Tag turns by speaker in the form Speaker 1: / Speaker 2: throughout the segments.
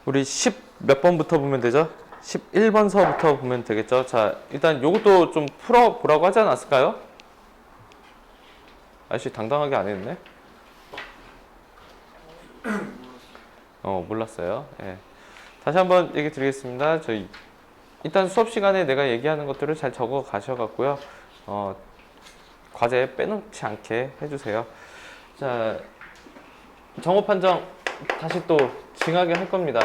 Speaker 1: 우리 10 몇 번부터 보면 되죠? 11번서부터 보면 되겠죠? 자, 일단 요것도 좀 풀어보라고 하지 않았을까요? 아저씨 당당하게 안 했네? 몰랐어요. 예. 다시 한번 얘기 드리겠습니다. 저희 일단 수업 시간에 내가 얘기하는 것들을 잘 적어 가셔갖고요. 과제 빼놓지 않게 해주세요. 자, 정오 판정 다시 또 징하게 할 겁니다.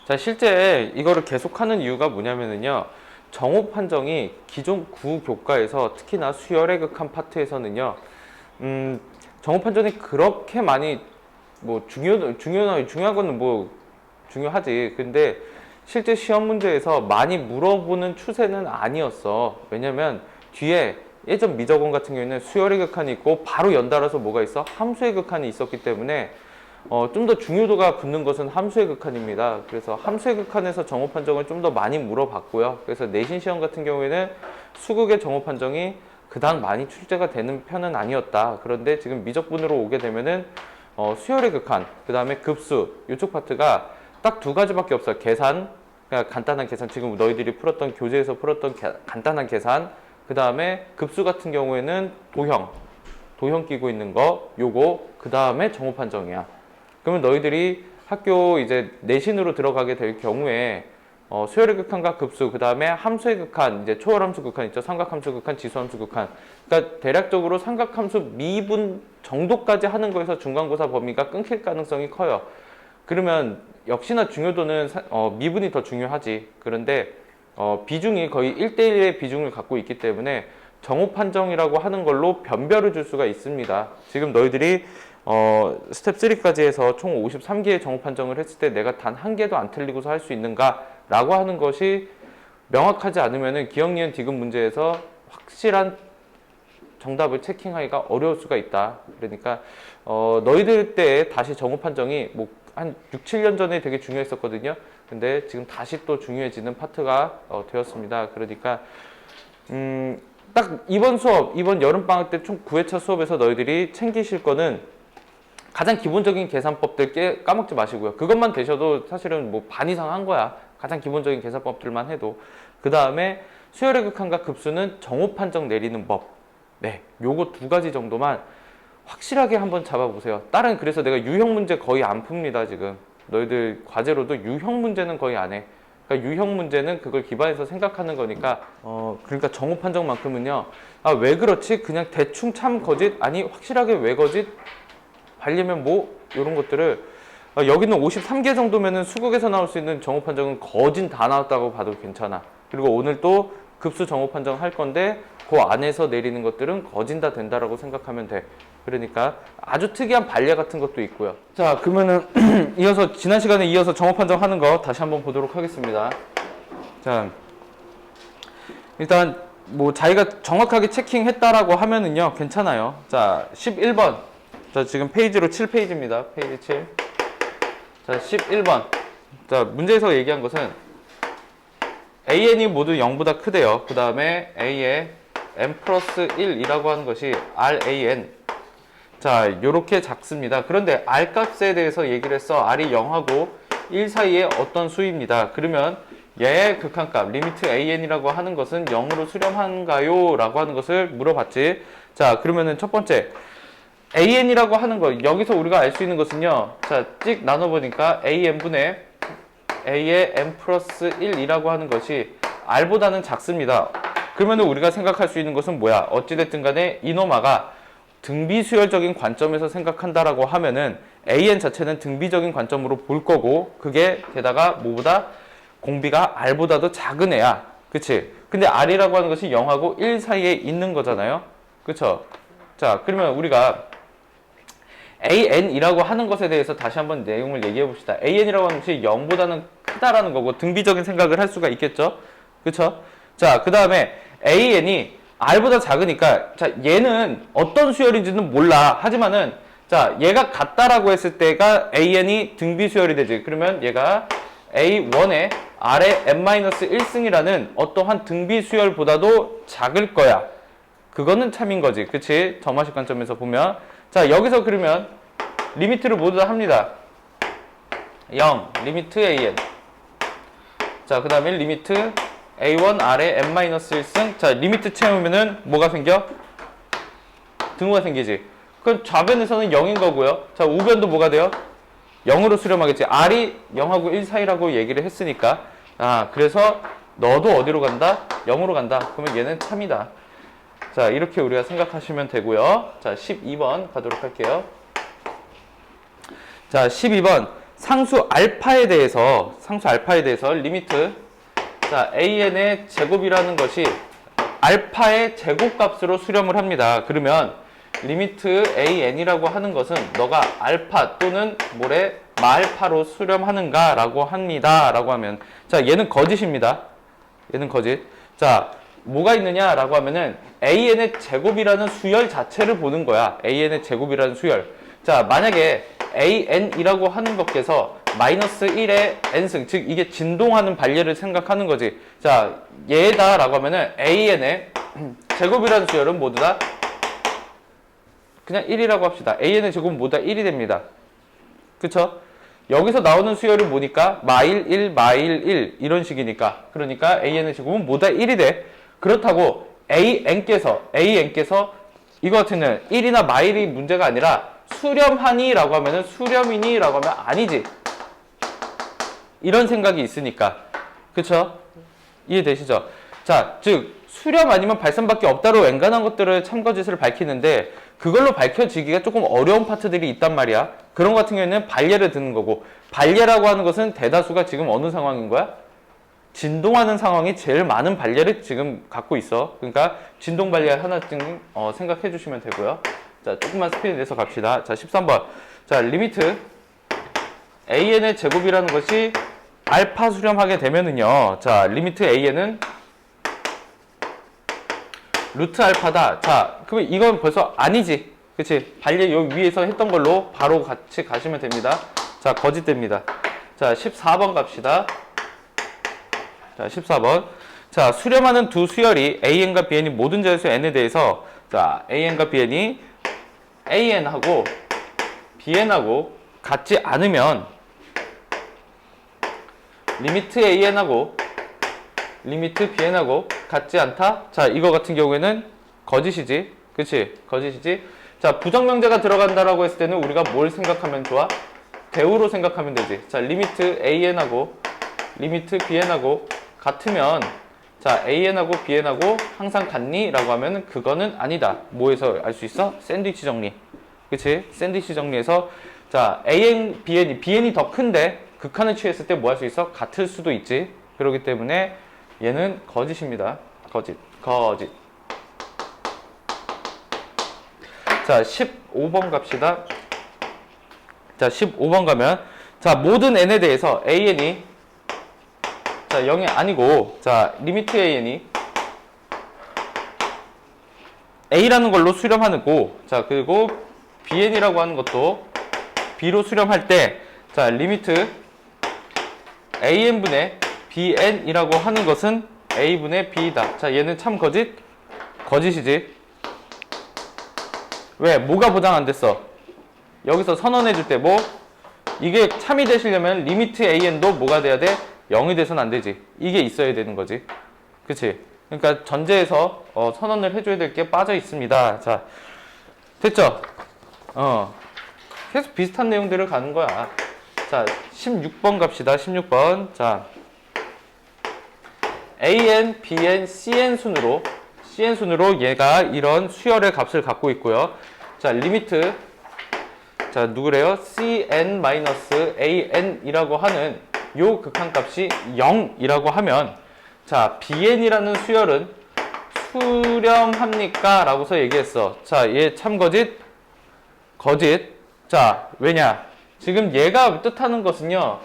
Speaker 1: 자, 실제 이거를 계속하는 이유가 뭐냐면은요. 정오 판정이 기존 구교과에서 특히나 수열의 극한 파트에서는요. 정오 판정이 그렇게 많이 뭐 중요한 거는 뭐 중요하지. 근데 실제 시험 문제에서 많이 물어보는 추세는 아니었어. 왜냐면 뒤에 예전 미적원 같은 경우에는 수열의 극한이 있고 바로 연달아서 뭐가 있어? 함수의 극한이 있었기 때문에 좀 더 중요도가 붙는 것은 함수의 극한입니다. 그래서 함수의 극한에서 정오 판정을 좀 더 많이 물어봤고요. 그래서 내신 시험 같은 경우에는 수극의 정오 판정이 그닥 많이 출제가 되는 편은 아니었다. 그런데 지금 미적분으로 오게 되면은 수열의 극한, 그 다음에 급수 이쪽 파트가 딱 두 가지밖에 없어요. 계산, 그냥 간단한 계산, 지금 너희들이 풀었던 교재에서 풀었던 간단한 계산, 그 다음에 급수 같은 경우에는 도형 끼고 있는 거, 요거, 그 다음에 정오 판정이야. 그러면 너희들이 학교 이제 내신으로 들어가게 될 경우에 수열의 극한과 급수, 그 다음에 함수의 극한, 이제 초월함수 극한 있죠. 삼각함수 극한, 지수함수 극한. 그러니까 대략적으로 삼각함수 미분 정도까지 하는 거에서 중간고사 범위가 끊길 가능성이 커요. 그러면 역시나 중요도는 미분이 더 중요하지. 그런데 비중이 거의 1대1의 비중을 갖고 있기 때문에 정오 판정이라고 하는 걸로 변별을 줄 수가 있습니다. 지금 너희들이 스텝 3까지 해서 총 53개의 정오 판정을 했을 때 내가 단 한 개도 안 틀리고서 할 수 있는가 라고 하는 것이 명확하지 않으면 기억, 니은, 디귿 문제에서 확실한 정답을 체킹하기가 어려울 수가 있다. 그러니까 너희들 때 다시 정오 판정이 뭐 한 6, 7년 전에 되게 중요했었거든요. 근데 지금 다시 또 중요해지는 파트가 되었습니다. 그러니까 딱 이번 수업, 이번 여름방학 때 총 9회차 수업에서 너희들이 챙기실 거는 가장 기본적인 계산법들 까먹지 마시고요. 그것만 되셔도 사실은 뭐 반 이상 한 거야. 가장 기본적인 계산법들만 해도. 그 다음에 수열의 극한과 급수는 정오 판정 내리는 법. 네, 요거 두 가지 정도만 확실하게 한번 잡아보세요. 다른, 그래서 내가 유형 문제 거의 안 풉니다, 지금. 너희들 과제로도 유형 문제는 거의 안 해. 그러니까 유형 문제는 그걸 기반해서 생각하는 거니까, 그러니까 정오 판정만큼은요, 왜 그렇지? 그냥 대충 참 거짓? 아니, 확실하게 왜 거짓? 하려면 뭐, 요런 것들을, 여기는 53개 정도면은 수국에서 나올 수 있는 정오 판정은 거진 다 나왔다고 봐도 괜찮아. 그리고 오늘 또 급수 정오 판정 할 건데, 그 안에서 내리는 것들은 거진 다 된다라고 생각하면 돼. 그러니까 아주 특이한 반례 같은 것도 있고요. 자, 그러면은 이어서 지난 시간에 이어서 정오 판정하는 거 다시 한번 보도록 하겠습니다. 자, 일단 뭐 자기가 정확하게 체킹했다라고 하면은요 괜찮아요. 자, 11번. 자, 지금 페이지로 7페이지입니다. 페이지 7. 자, 11번. 자, 문제에서 얘기한 것은 AN이 모두 0보다 크대요. 그 다음에 A의 n 플러스 1이라고 하는 것이 RAN. 자, 요렇게 작습니다. 그런데 R 값에 대해서 얘기를 했어. R이 0하고 1 사이에 어떤 수입니다. 그러면 얘의 극한값, 리미트 AN이라고 하는 것은 0으로 수렴한가요? 라고 하는 것을 물어봤지. 자, 그러면은 첫 번째. AN이라고 하는 거, 여기서 우리가 알 수 있는 것은요. 자, 찍 나눠보니까 AN분의 A의 n 플러스 1이라고 하는 것이 R보다는 작습니다. 그러면 우리가 생각할 수 있는 것은 뭐야? 어찌됐든 간에 이노마가 등비수열적인 관점에서 생각한다라고 하면은 AN 자체는 등비적인 관점으로 볼 거고, 그게 게다가 뭐보다 공비가 R보다도 작은 애야. 그치? 근데 R이라고 하는 것이 0하고 1 사이에 있는 거잖아요. 그쵸? 자, 그러면 우리가 AN이라고 하는 것에 대해서 다시 한번 내용을 얘기해 봅시다. AN이라고 하는 것이 0보다는 크다라는 거고, 등비적인 생각을 할 수가 있겠죠? 그쵸? 자, 그 다음에 AN이 R보다 작으니까, 자, 얘는 어떤 수열인지는 몰라. 하지만은, 자, 얘가 같다라고 했을 때가 AN이 등비 수열이 되지. 그러면 얘가 A1의 R의 n-1승이라는 어떠한 등비 수열보다도 작을 거야. 그거는 참인 거지. 그치? 점화식 관점에서 보면. 자, 여기서 그러면 리미트를 모두 다 합니다. 0, 리미트 an. 자, 그 다음에 리미트 a1 r에 n-1승. 자, 리미트 채우면은 뭐가 생겨? 등호가 생기지. 그럼 좌변에서는 0인 거고요. 자, 우변도 뭐가 돼요? 0으로 수렴하겠지. r이 0하고 1 사이라고 얘기를 했으니까. 아, 그래서 너도 어디로 간다? 0으로 간다. 그러면 얘는 참이다. 자, 이렇게 우리가 생각하시면 되고요. 자, 12번 가도록 할게요. 자, 12번. 상수 알파에 대해서 리미트. 자, an의 제곱이라는 것이 알파의 제곱값으로 수렴을 합니다. 그러면 리미트 an이라고 하는 것은 너가 알파 또는 뭐래? 마알파로 수렴하는가? 라고 합니다. 라고 하면, 자, 얘는 거짓입니다. 얘는 거짓. 자, 뭐가 있느냐? 라고 하면은 an의 제곱이라는 수열 자체를 보는 거야. an의 제곱이라는 수열. 자, 만약에 an이라고 하는 것께서 마이너스 1의 n승, 즉 이게 진동하는 발열을 생각하는 거지. 자, 얘다 라고 하면은 an의 제곱이라는 수열은 모두 다 그냥 1이라고 합시다. an의 제곱은 모두 다 1이 됩니다. 그쵸? 여기서 나오는 수열이 뭐니까? 마일 1, 마일 1 이런 식이니까. 그러니까 an의 제곱은 모두 다 1이 돼. 그렇다고 an께서 이거 같은 경우는 1이나 마일이 문제가 아니라 수렴하니? 라고 하면은 수렴이니? 라고 하면 아니지. 이런 생각이 있으니까. 그쵸? 이해되시죠? 자, 즉 수렴 아니면 발산밖에 없다로 엔간한 것들을 참거짓을 밝히는데 그걸로 밝혀지기가 조금 어려운 파트들이 있단 말이야. 그런 것 같은 경우에는 발예를 드는 거고, 발예라고 하는 것은 대다수가 지금 어느 상황인 거야? 진동하는 상황이 제일 많은 발예를 지금 갖고 있어. 그러니까 진동 발예 하나쯤 생각해 주시면 되고요. 자, 조금만 스피드 내서 갑시다. 자, 13번. 자, 리미트 an의 제곱이라는 것이 알파 수렴하게 되면은요. 자, 리미트 an은 루트 알파다. 자, 그러면 이건 벌써 아니지. 그치? 발예 여기 위에서 했던 걸로 바로 같이 가시면 됩니다. 자, 거짓됩니다. 자, 14번 갑시다. 자, 14번. 자, 수렴하는 두 수열이 an과 bn이 모든 자연수 n에 대해서, 자, an과 bn이 an하고 bn하고 같지 않으면 리미트 an하고 리미트 bn하고 같지 않다? 자, 이거 같은 경우에는 거짓이지. 그치? 거짓이지. 자, 부정명제가 들어간다라고 했을 때는 우리가 뭘 생각하면 좋아? 대우로 생각하면 되지. 자, 리미트 an하고 리미트 bn하고 같으면, 자, an하고 bn하고 항상 같니? 라고 하면 그거는 아니다. 뭐에서 알 수 있어? 샌드위치 정리. 그치? 샌드위치 정리해서, 자, bn이 더 큰데 극한을 취했을 때 뭐 할 수 있어? 같을 수도 있지. 그렇기 때문에 얘는 거짓입니다. 거짓. 자, 15번 갑시다. 자, 15번 가면, 자, 모든 n에 대해서 an이, 자, 0이 아니고, 자, 리미트 an이 a라는 걸로 수렴하고, 자, 그리고 bn이라고 하는 것도 b로 수렴할 때, 자, 리미트 an분의 bn이라고 하는 것은 a분의 b이다. 자, 얘는 참 거짓이지. 왜? 뭐가 보장 안 됐어? 여기서 선언해 줄 때 뭐? 이게 참이 되시려면 리미트 an도 뭐가 돼야 돼? 0이 돼서는 안 되지. 이게 있어야 되는 거지. 그치? 그러니까 전제에서 선언을 해줘야 될 게 빠져 있습니다. 자, 됐죠? 계속 비슷한 내용들을 가는 거야. 자, 16번 갑시다. 16번. 자, an, bn, cn 순으로 얘가 이런 수열의 값을 갖고 있고요. 자, 리미트, 자, 누구래요? cn-an이라고 하는 요 극한값이 0이라고 하면, 자, bn이라는 수열은 수렴합니까? 라고서 얘기했어. 자, 얘 참 거짓. 자, 왜냐? 지금 얘가 뜻하는 것은요,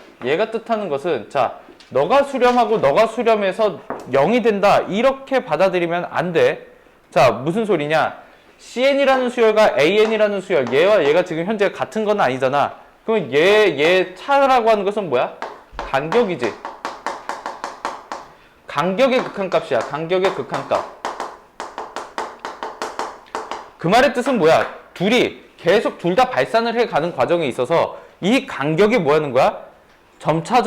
Speaker 1: 자, 너가 수렴하고 너가 수렴해서 0이 된다. 이렇게 받아들이면 안 돼. 자, 무슨 소리냐? cn이라는 수열과 an이라는 수열, 얘와 얘가 지금 현재 같은 건 아니잖아. 그러면 얘 차라고 하는 것은 뭐야? 간격이지. 간격의 극한값이야. 간격의 극한값. 그 말의 뜻은 뭐야? 둘이 계속 둘 다 발산을 해가는 과정에 있어서 이 간격이 뭐 하는 거야? 점차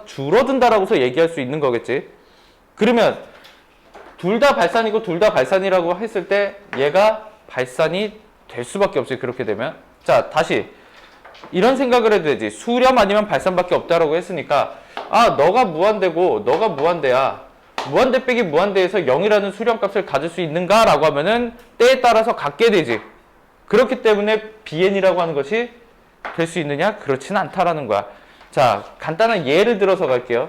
Speaker 1: 줄어든다라고서 얘기할 수 있는 거겠지. 그러면 둘 다 발산이고 둘 다 발산이라고 했을 때 얘가 발산이 될 수밖에 없지. 그렇게 되면. 자, 다시 이런 생각을 해도 되지. 수렴 아니면 발산밖에 없다라고 했으니까 아, 너가 무한대고 너가 무한대야. 무한대 빼기 무한대에서 0이라는 수렴값을 가질 수 있는가? 라고 하면은 때에 따라서 갖게 되지. 그렇기 때문에 BN이라고 하는 것이 될 수 있느냐? 그렇지는 않다라는 거야. 자, 간단한 예를 들어서 갈게요.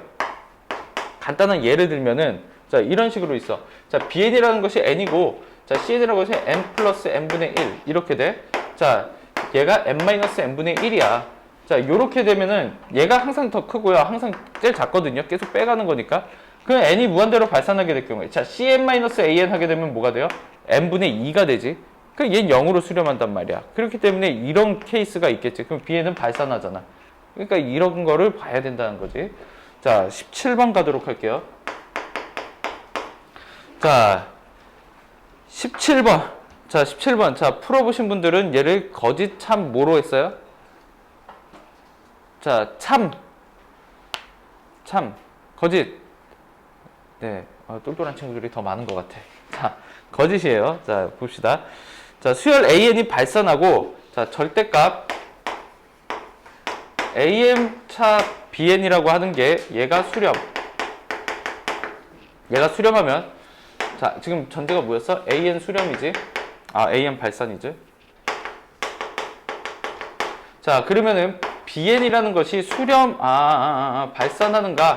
Speaker 1: 간단한 예를 들면은 자, 이런 식으로 있어. 자, BN이라는 것이 N이고 자, CN이라는 것이 N 플러스 N분의 1 이렇게 돼. 자, 얘가 N-N분의 1이야. 자, 요렇게 되면은 얘가 항상 더 크고요. 항상 제일 작거든요. 계속 빼가는 거니까. 그럼 N이 무한대로 발산하게 될 경우에 자, CN-AN 하게 되면 뭐가 돼요? N분의 2가 되지. 그럼 얘는 0으로 수렴한단 말이야. 그렇기 때문에 이런 케이스가 있겠지. 그럼 BN은 발산하잖아. 그러니까 이런 거를 봐야 된다는 거지. 자, 17번 가도록 할게요. 자, 17번. 자, 17번. 자, 풀어보신 분들은 얘를 거짓 참 뭐로 했어요? 자, 참. 거짓. 네, 똘똘한 친구들이 더 많은 것 같아. 자, 거짓이에요. 자, 봅시다. 자, 수열 AN이 발산하고, 자, 절대값 AM 차 BN이라고 하는 게 얘가 수렴. 얘가 수렴하면, 자, 지금 전제가 뭐였어? AN 수렴이지? 아, AN 발산이지? 자, 그러면은 BN이라는 것이 수렴, 발산하는가?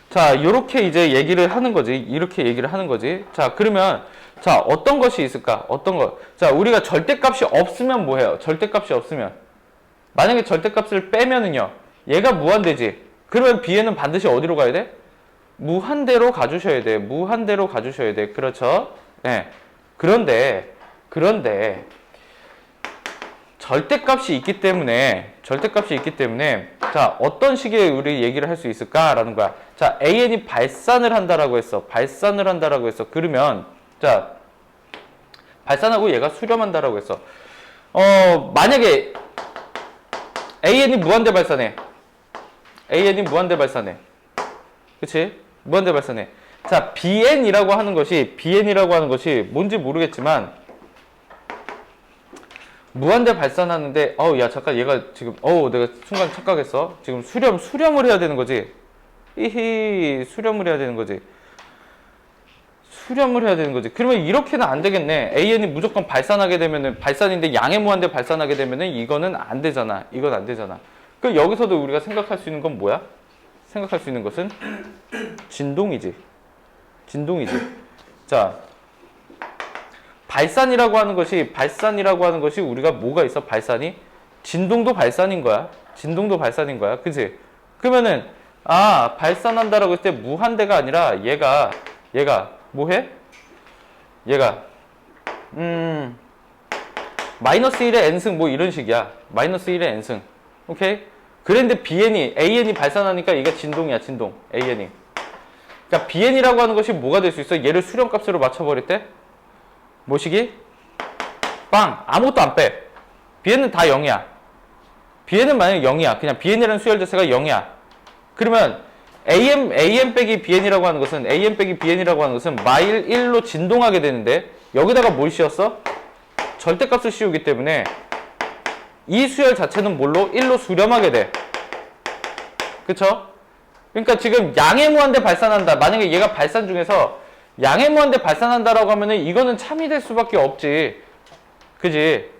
Speaker 1: 자, 요렇게 이제 얘기를 하는 거지. 이렇게 얘기를 하는 거지. 자, 그러면, 자, 어떤 것이 있을까? 어떤 것. 자, 우리가 절대값이 없으면 뭐 해요? 절대값이 없으면. 만약에 절대값을 빼면은요, 얘가 무한대지. 그러면 B에는 반드시 어디로 가야 돼? 무한대로 가주셔야 돼. 무한대로 가주셔야 돼. 그렇죠? 네. 그런데, 절대값이 있기 때문에, 자, 어떤 식의 우리 얘기를 할 수 있을까라는 거야. 자, AN이 발산을 한다라고 했어. 그러면, 자, 발산하고 얘가 수렴한다라고 했어. 만약에 AN이 무한대 발산해. 그치? 무한대 발산해. 자, BN이라고 하는 것이 뭔지 모르겠지만, 무한대 발산하는데, 야, 잠깐, 얘가 지금, 내가 순간 착각했어. 지금 수렴을 해야 되는 거지. 수렴을 해야 되는 거지. 그러면 이렇게는 안 되겠네. AN이 무조건 발산하게 되면은, 발산인데 양의 무한대 발산하게 되면은 이거는 안 되잖아. 이건 안 되잖아. 그 여기서도 우리가 생각할 수 있는 건 뭐야? 생각할 수 있는 것은 진동이지. 자, 발산이라고 하는 것이 우리가 뭐가 있어? 발산이? 진동도 발산인 거야. 그치? 그러면은, 발산한다라고 했을 때 무한대가 아니라 얘가 뭐 해? 얘가, 마이너스 1의 n승 뭐 이런 식이야. 마이너스 1의 n승. 오케이? 그런데 AN이 발산하니까 얘가 진동이야, AN이. 그러니까 BN이라고 하는 것이 뭐가 될 수 있어? 얘를 수렴값으로 맞춰버릴 때? 뭐시기? 빵! 아무것도 안 빼. BN은 다 0이야. BN은 만약에 0이야. 그냥 BN이라는 수열 자체가 0이야. 그러면 AM 빼기 BN이라고 하는 것은 마일 1로 진동하게 되는데 여기다가 뭘 씌웠어? 절대값을 씌우기 때문에 이 수열 자체는 뭘로? 1로 수렴하게 돼. 그쵸? 그러니까 지금 양의 무한대 발산한다. 만약에 얘가 발산 중에서 양의 무한대 발산한다라고 하면은 이거는 참이 될 수밖에 없지. 그지?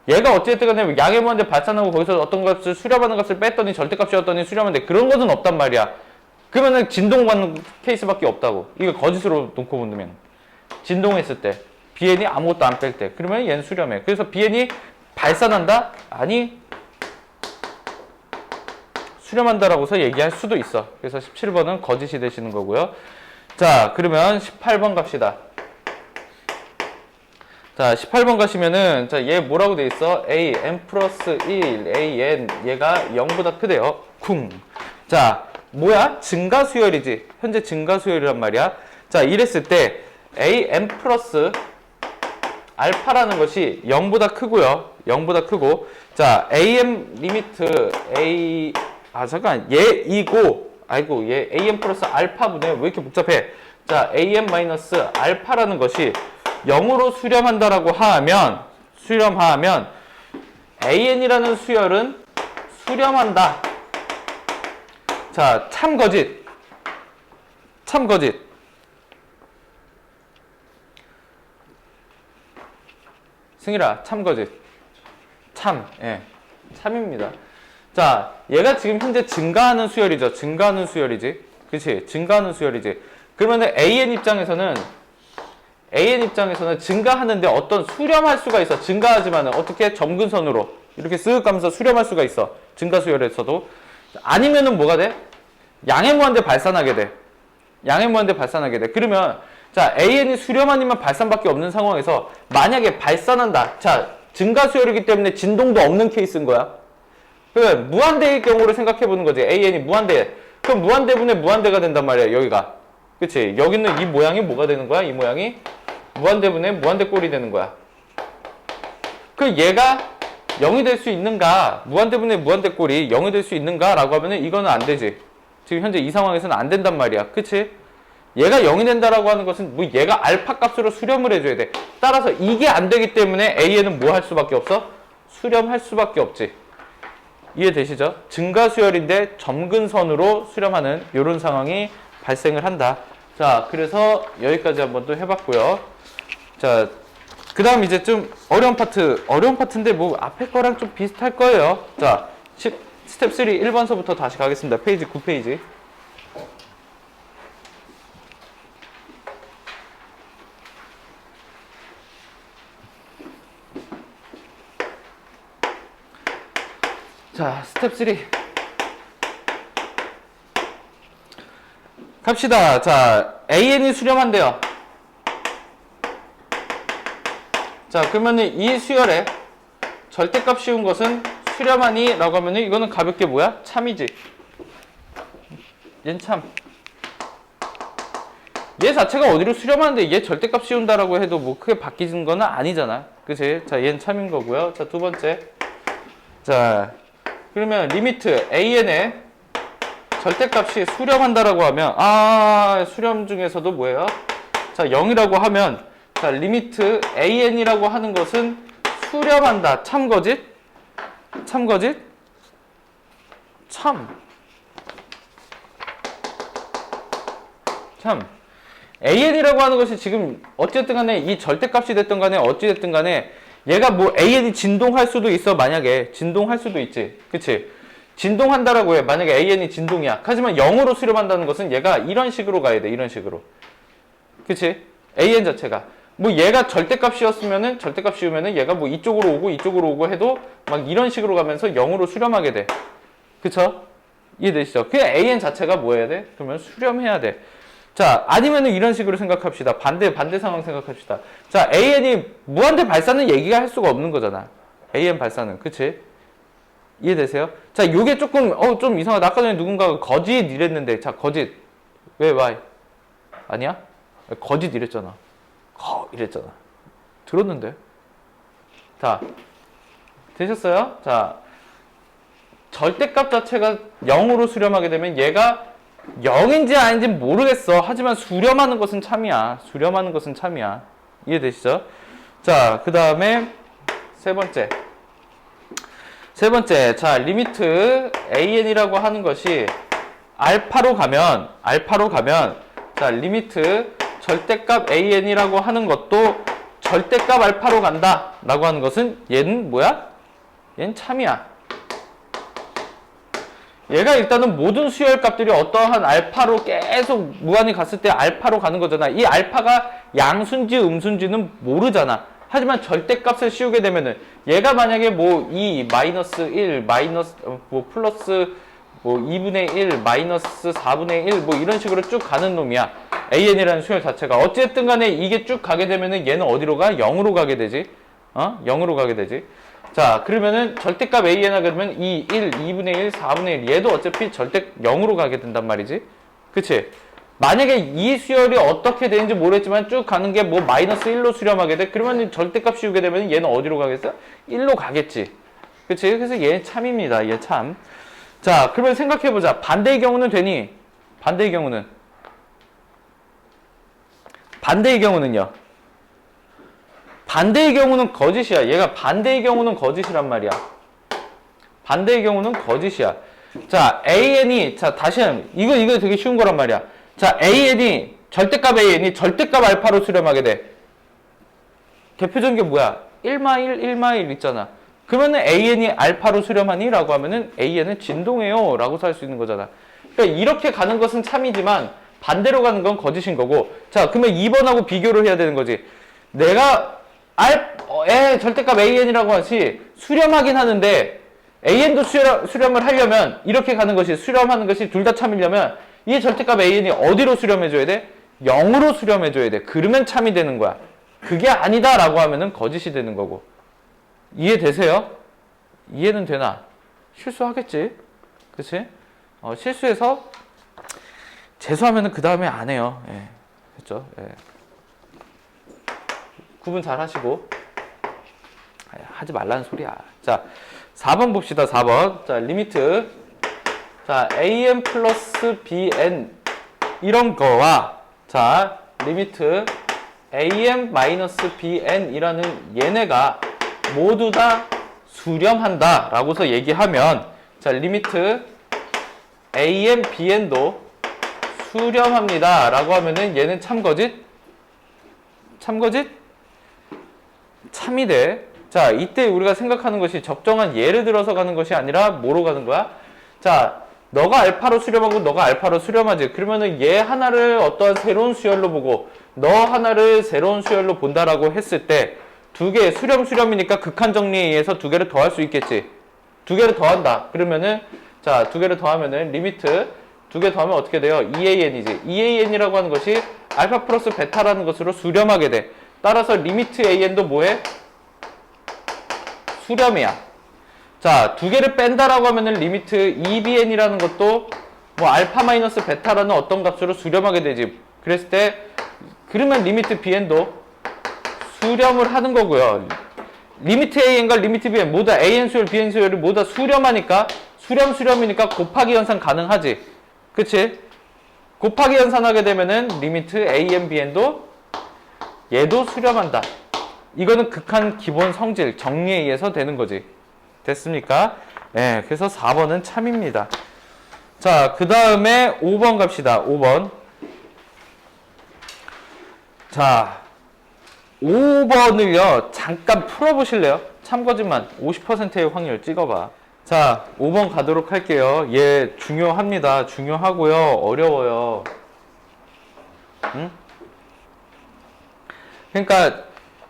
Speaker 1: 얘가 어쨌든 간에 양의 무한대 발산하고 거기서 어떤 값을 수렴하는 값을 뺐더니 절대값이었더니 수렴하는데 그런 것은 없단 말이야. 그러면은 진동받는 케이스밖에 없다고. 이거 거짓으로 놓고 본다면. 진동했을 때. BN이 아무것도 안 뺄 때. 그러면 얘는 수렴해. 그래서 BN이 발산한다? 아니, 수렴한다라고서 얘기할 수도 있어. 그래서 17번은 거짓이 되시는 거고요. 자, 그러면 18번 갑시다. 자, 18번 가시면은, 자, 얘 뭐라고 돼 있어? A, n 플러스 1, A, n. 얘가 0보다 크대요. 쿵. 자, 뭐야? 증가수열이지. 현재 증가수열이란 말이야. 자, 이랬을 때, A, n 플러스 알파라는 것이 0보다 크고요. 0보다 크고. 자, am 리미트 a 잠깐. 얘 이고 아이고, 얘 am 플러스 알파분의 왜 이렇게 복잡해? 자, am 마이너스 알파라는 것이 0으로 수렴한다라고 수렴하면 an이라는 수열은 수렴한다. 자, 참거짓. 승일아, 참거짓. 예. 참입니다. 자, 얘가 지금 현재 증가하는 수열이죠. 증가하는 수열이지. 그치? 증가하는 수열이지. 그러면은 AN 입장에서는 증가하는데 어떤 수렴할 수가 있어. 증가하지만은 어떻게? 점근선으로. 이렇게 쓱 가면서 수렴할 수가 있어. 증가 수열에서도. 아니면은 뭐가 돼? 양의 무한대 발산하게 돼. 그러면 자, AN이 수렴 아니면 발산밖에 없는 상황에서 만약에 발산한다. 자, 증가 수열이기 때문에 진동도 없는 케이스인 거야. 그러면 무한대의 경우를 생각해 보는 거지. AN이 무한대. 그럼 무한대분의 무한대가 된단 말이야, 여기가. 그치? 여기는 이 모양이 뭐가 되는 거야? 이 모양이 무한대분의 무한대꼴이 되는 거야. 그 얘가 0이 될 수 있는가? 무한대분의 무한대꼴이 0이 될 수 있는가? 라고 하면은 이거는 안 되지. 지금 현재 이 상황에서는 안 된단 말이야. 그치? 얘가 0이 된다라고 하는 것은 뭐 얘가 알파 값으로 수렴을 해줘야 돼. 따라서 이게 안 되기 때문에 A에는 뭐 할 수밖에 없어? 수렴할 수밖에 없지. 이해되시죠? 증가수열인데 점근선으로 수렴하는 이런 상황이 발생을 한다. 자, 그래서 여기까지 한번 또 해봤고요. 자, 그 다음 이제 좀 어려운 파트인데 뭐 앞에 거랑 좀 비슷할 거예요. 자, 스텝 3 1번서부터 다시 가겠습니다. 페이지 9페이지. 자, 스텝 3 갑시다. 자, AN이 수렴한대요. 자, 그러면은 이 수열에 절대값 씌운 것은 수렴하니? 라고 하면은 이거는 가볍게 뭐야? 참이지. 얘는 참. 얘 자체가 어디로 수렴하는데 얘 절대값 씌운다라고 해도 뭐 크게 바뀌는 거는 아니잖아. 그치? 자, 얘는 참인 거고요. 자, 두 번째. 자, 그러면 리미트 AN의 절대값이 수렴한다라고 하면 수렴 중에서도 뭐예요? 자, 0이라고 하면 자, 리미트 AN이라고 하는 것은 수렴한다. 참거짓? 참. AN이라고 하는 것이 지금 어쨌든 간에 이 절대값이 됐든 간에 어찌됐든 간에 얘가 뭐 AN이 진동할 수도 있어. 만약에 진동할 수도 있지. 그치? 진동한다라고 해. 만약에 AN이 진동이야. 하지만 0으로 수렴한다는 것은 얘가 이런 식으로 가야 돼. 이런 식으로. 그치? AN 자체가. 뭐 얘가 절대값 씌우면은 얘가 뭐 이쪽으로 오고 해도 막 이런 식으로 가면서 0으로 수렴하게 돼. 그쵸? 이해되시죠? 그 AN 자체가 뭐 해야 돼? 그러면 수렴해야 돼. 자, 아니면은 이런 식으로 생각합시다. 반대 상황 생각합시다. 자, AN이 무한대 발사는 얘기가 할 수가 없는 거잖아. AN 발사는. 그치? 이해되세요? 자, 요게 조금, 좀 이상하다. 아까 전에 누군가가 거짓 이랬는데, 자, 거짓. 왜, why? 아니야? 거짓 이랬잖아. 이랬잖아. 들었는데? 자, 되셨어요? 자, 절대값 자체가 0으로 수렴하게 되면 얘가 0인지 아닌지 모르겠어. 하지만 수렴하는 것은 참이야. 이해되시죠? 자, 그 다음에 세 번째. 자, 리미트 AN이라고 하는 것이 알파로 가면, 자, 리미트 절대값 AN이라고 하는 것도 절대값 알파로 간다. 라고 하는 것은 얘는 뭐야? 얘는 참이야. 얘가 일단은 모든 수열값들이 어떠한 알파로 계속 무한히 갔을 때 알파로 가는 거잖아. 이 알파가 양수인지 음수인지는 모르잖아. 하지만 절대값을 씌우게 되면은 얘가 만약에 뭐 2, 마이너스 1, 플러스 2분의 1, 마이너스 4분의 1 뭐 이런 식으로 쭉 가는 놈이야. AN이라는 수열 자체가. 어쨌든 간에 이게 쭉 가게 되면은 얘는 어디로 가? 0으로 가게 되지. 0으로 가게 되지. 자, 그러면은 절대값 AN 하게 되면 2, 1, 2분의 1, 4분의 1 얘도 어차피 절대 0으로 가게 된단 말이지. 그치? 만약에 이 수열이 어떻게 되는지 모르겠지만 쭉 가는 게 뭐 마이너스 1로 수렴하게 돼. 그러면 절대값 씌우게 되면 얘는 어디로 가겠어? 1로 가겠지. 그치? 그래서 얘 참입니다. 얘 참. 자, 그러면 생각해보자. 반대의 경우는 되니? 반대의 경우는? 반대의 경우는요? 반대의 경우는 거짓이야. 얘가 반대의 경우는 거짓이란 말이야. 반대의 경우는 거짓이야. 자, AN이, 자, 다시 하면, 이거 되게 쉬운 거란 말이야. 자, AN이, 절대값 AN이 절대값 알파로 수렴하게 돼. 대표적인 게 뭐야? 1마일, 1마일 있잖아. 그러면은 AN이 알파로 수렴하니? 라고 하면은 AN은 진동해요. 라고 할 수 있는 거잖아. 그러니까 이렇게 가는 것은 참이지만 반대로 가는 건 거짓인 거고. 자, 그러면 2번하고 비교를 해야 되는 거지. 내가 절대값 AN이라고 하지 수렴하긴 하는데 AN도 수렴을 하려면 이렇게 가는 것이 수렴하는 것이 둘 다 참이려면 이 절대값 AN이 어디로 수렴해줘야 돼? 0으로 수렴해줘야 돼. 그러면 참이 되는 거야. 그게 아니다 라고 하면은 거짓이 되는 거고. 이해되세요? 이해는 되나? 실수하겠지? 그치? 실수해서 재수하면은 그 다음에 안 해요. 예. 됐죠? 예. 구분 잘 하시고. 하지 말라는 소리야. 자, 4번 봅시다. 4번. 자, 리미트. 자, an 플러스 bn. 이런 거와, 자, 리미트 an 마이너스 bn 이라는 얘네가 모두 다 수렴한다. 라고서 얘기하면, 자, 리미트 an, bn도 수렴합니다. 라고 하면은 얘는 참거짓? 참거짓? 참이 돼. 자, 이때 우리가 생각하는 것이 적정한 예를 들어서 가는 것이 아니라 뭐로 가는 거야? 자, 너가 알파로 수렴하고 너가 알파로 수렴하지. 그러면은 얘 하나를 어떠한 새로운 수열로 보고 너 하나를 새로운 수열로 본다라고 했을 때 두 개, 수렴이니까 극한 정리에 의해서 두 개를 더할 수 있겠지. 두 개를 더한다. 그러면은 자, 두 개를 더하면은 리미트 두 개 더하면 어떻게 돼요? EAN이지. EAN이라고 하는 것이 알파 플러스 베타라는 것으로 수렴하게 돼. 따라서 리미트 AN도 뭐해? 수렴이야. 자, 두 개를 뺀다라고 하면은 리미트 EBN이라는 것도 뭐 알파 마이너스 베타라는 어떤 값으로 수렴하게 되지. 그랬을 때 그러면 리미트 BN도 수렴을 하는 거고요. 리미트 AN과 리미트 BN 모두 AN 수열, BN 수열이 모두 다 수렴하니까 수렴이니까 곱하기 연산 가능하지. 그치? 곱하기 연산하게 되면은 리미트 AN, BN도 얘도 수렴한다. 이거는 극한 기본 성질, 정리에 의해서 되는 거지. 됐습니까? 네, 그래서 4번은 참입니다. 자, 그 다음에 5번 갑시다. 5번. 자, 5번을요, 잠깐 풀어보실래요? 참거짓만 50%의 확률 찍어봐. 자, 5번 가도록 할게요. 얘 중요합니다. 중요하고요. 어려워요. 응? 그러니까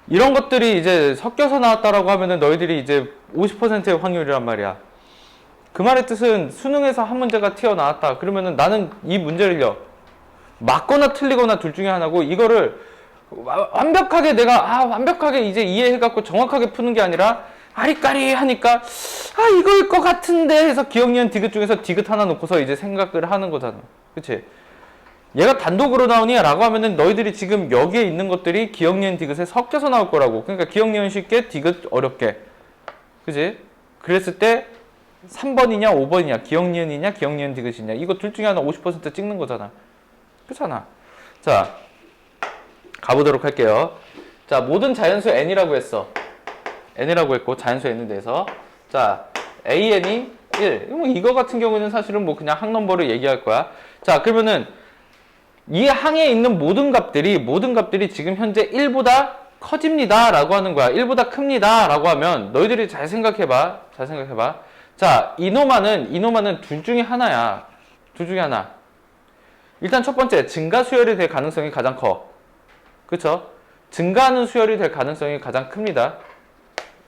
Speaker 1: 이런 것들이 이제 섞여서 나왔다라고 하면은 너희들이 이제 50%의 확률이란 말이야. 그 말의 뜻은 수능에서 한 문제가 튀어나왔다. 그러면은 나는 이 문제를요, 맞거나 틀리거나 둘 중에 하나고, 이거를 완벽하게 내가 완벽하게 이제 이해해갖고 정확하게 푸는 게 아니라 아리까리 하니까 이거일 것 같은데 해서 기억, 니은, 디귿 중에서 디귿 하나 놓고서 이제 생각을 하는 거잖아. 그치? 얘가 단독으로 나오니? 라고 하면은 너희들이 지금 여기에 있는 것들이 기억, 니은, 디귿에 섞여서 나올 거라고. 그러니까 기억, 니은 쉽게, 디귿 어렵게. 그치? 그랬을 때 3번이냐 5번이냐, 기억, 니은이냐 기억, 니은, 디귿이냐, 이거 둘 중에 하나 50% 찍는 거잖아. 그렇잖아. 자, 가보도록 할게요. 자, 모든 자연수 n이라고 했어. n이라고 했고, 자연수 n에 대해서. 자, an이 1. 이거 같은 경우는 사실은 뭐 그냥 항넘버를 얘기할 거야. 자, 그러면은 이 항에 있는 모든 값들이 지금 현재 1보다 커집니다. 라고 하는 거야. 1보다 큽니다. 라고 하면 너희들이 잘 생각해봐. 자, 이노마는 둘 중에 하나야. 둘 중에 하나. 일단 첫 번째, 증가 수열이 될 가능성이 가장 커. 그쵸? 증가하는 수열이 될 가능성이 가장 큽니다.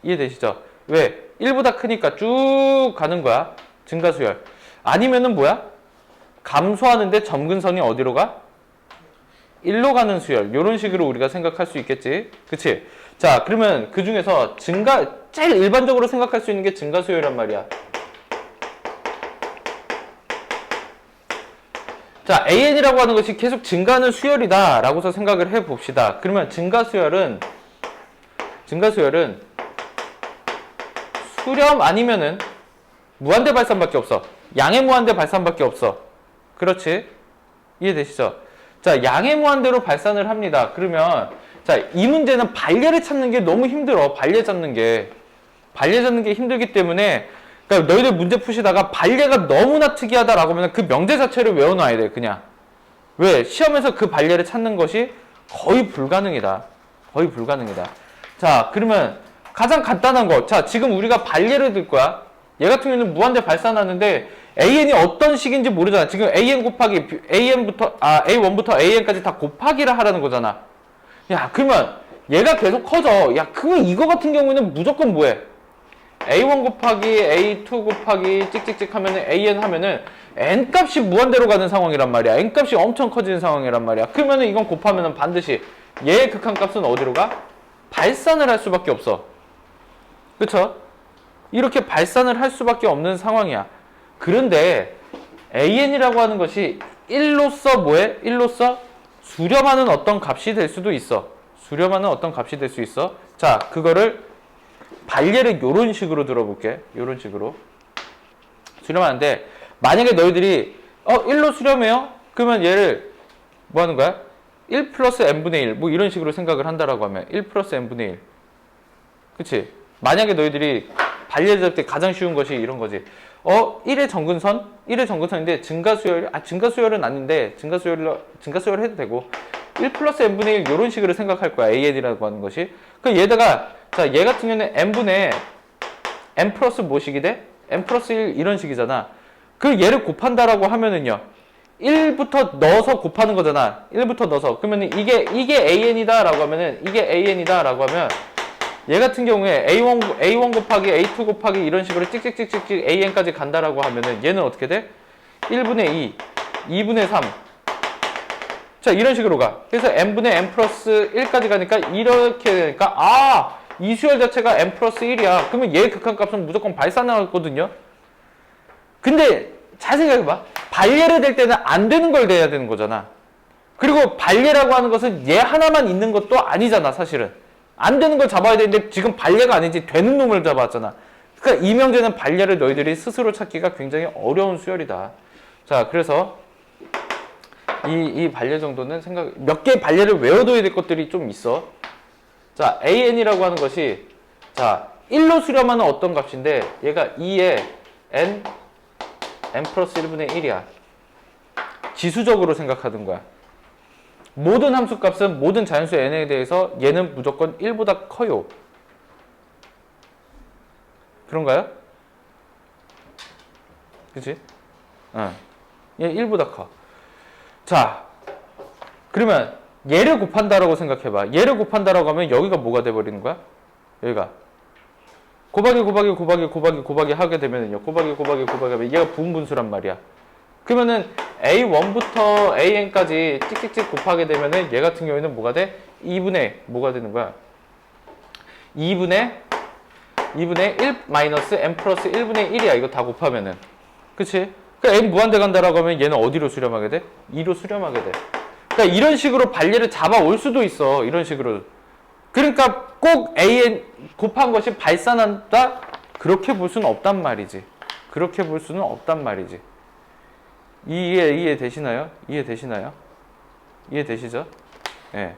Speaker 1: 이해되시죠? 왜? 1보다 크니까 쭉 가는 거야. 증가 수열. 아니면은 뭐야? 감소하는데 점근선이 어디로 가? 1로 가는 수열. 요런 식으로 우리가 생각할 수 있겠지. 그치? 자, 그러면 그 중에서 제일 일반적으로 생각할 수 있는 게 증가 수열이란 말이야. 자, AN이라고 하는 것이 계속 증가하는 수열이다 라고서 생각을 해 봅시다. 그러면 증가수열은 수렴 아니면은 무한대 발산밖에 없어. 양의 무한대 발산밖에 없어. 그렇지? 이해되시죠? 자, 양의 무한대로 발산을 합니다. 그러면 자, 이 문제는 반례를 찾는 게 너무 힘들어. 반례 잡는 게 힘들기 때문에, 그러니까 너희들 문제 푸시다가 반례가 너무나 특이하다라고 하면 그 명제 자체를 외워놔야 돼. 그냥. 왜? 시험에서 그 반례를 찾는 것이 거의 불가능이다. 자, 그러면 가장 간단한 거. 자, 지금 우리가 반례를 들 거야. 얘 같은 경우는 무한대 발산하는데 AN이 어떤 식인지 모르잖아. 지금 AN 곱하기 A1부터 AN까지 다 곱하기를 하라는 거잖아. 야, 그러면 얘가 계속 커져. 야, 그러면 이거 같은 경우는 무조건 뭐해? A1 곱하기 A2 곱하기 찍찍찍 하면은 AN 하면은 N 값이 무한대로 가는 상황이란 말이야. N 값이 엄청 커지는 상황이란 말이야. 그러면은 이건 곱하면은 반드시 얘의 극한 값은 어디로 가? 발산을 할 수밖에 없어. 그쵸? 이렇게 발산을 할 수밖에 없는 상황이야. 그런데 AN이라고 하는 것이 1로서 뭐해? 1로서 수렴하는 어떤 값이 될 수도 있어. 자, 그거를 반례를 요런 식으로 들어볼게. 요런 식으로. 수렴하는데 만약에 너희들이 1로 수렴해요? 그러면 얘를 뭐 하는 거야? 1 플러스 n분의 1 뭐 이런 식으로 생각을 한다라고 하면 1 플러스 n분의 1. 그치? 만약에 너희들이 반례를 잡을 때 가장 쉬운 것이 이런 거지. 1의 정근선인데 증가수열은 아닌데 증가수열을 해도 되고 1 플러스 n분의 1 이런 식으로 생각할 거야. AN이라고 하는 것이. 그 얘다가 자, 얘 같은 경우는 n분의 n 플러스 뭐식이 돼? n 플러스 1 이런 식이잖아. 그 얘를 곱한다라고 하면은요. 1부터 넣어서 곱하는 거잖아. 1부터 넣어서. 그러면 이게 AN이다라고 하면은 얘 같은 경우에 A1 곱하기 A2 곱하기 이런 식으로 찍찍찍찍 AN까지 간다라고 하면은 얘는 어떻게 돼? 1분의 2, 2분의 3. 자, 이런 식으로 가. 그래서 n분의 n 플러스 1까지 가니까 이렇게 되니까 이 수열 자체가 n 플러스 1이야. 그러면 얘의 극한값은 무조건 발산하거든요. 근데 잘 생각해봐. 반례를 댈 때는 안 되는 걸 대야 되는 거잖아. 그리고 반례라고 하는 것은 얘 하나만 있는 것도 아니잖아, 사실은. 안 되는 걸 잡아야 되는데 지금 반례가 아니지 되는 놈을 잡았잖아. 그러니까 이 명제는 반례를 너희들이 스스로 찾기가 굉장히 어려운 수열이다. 자, 그래서 이 반례 정도는 몇 개의 반례를 외워둬야 될 것들이 좀 있어. 자, AN이라고 하는 것이 자 1로 수렴하는 어떤 값인데 얘가 2의 n 플러스 1분의 1이야. 지수적으로 생각하는 거야. 모든 함수값은 모든 자연수 n에 대해서 얘는 무조건 1보다 커요. 그런가요? 그치? 얘 1보다 커. 자, 그러면 얘를 곱한다라고 생각해봐. 얘를 곱한다라고 하면 여기가 뭐가 돼버리는 거야? 여기가 곱하기 하게 되면은요. 곱하기 하면 얘가 부분분수란 말이야. 그러면은 A1부터 AN까지 찍찍찍 곱하게 되면은 얘 같은 경우에는 뭐가 돼? 2분의 뭐가 되는 거야? 2분의 1 마이너스 n 플러스 1분의 1이야. 이거 다 곱하면은. 그치? 그러니까 n 무한대 간다라고 하면 얘는 어디로 수렴하게 돼? 2로 수렴하게 돼. 그러니까 이런 식으로 반례를 잡아올 수도 있어. 이런 식으로. 그러니까 꼭 AN 곱한 것이 발산한다? 그렇게 볼 수는 없단 말이지. 이해되시나요? 이해되시죠? 예.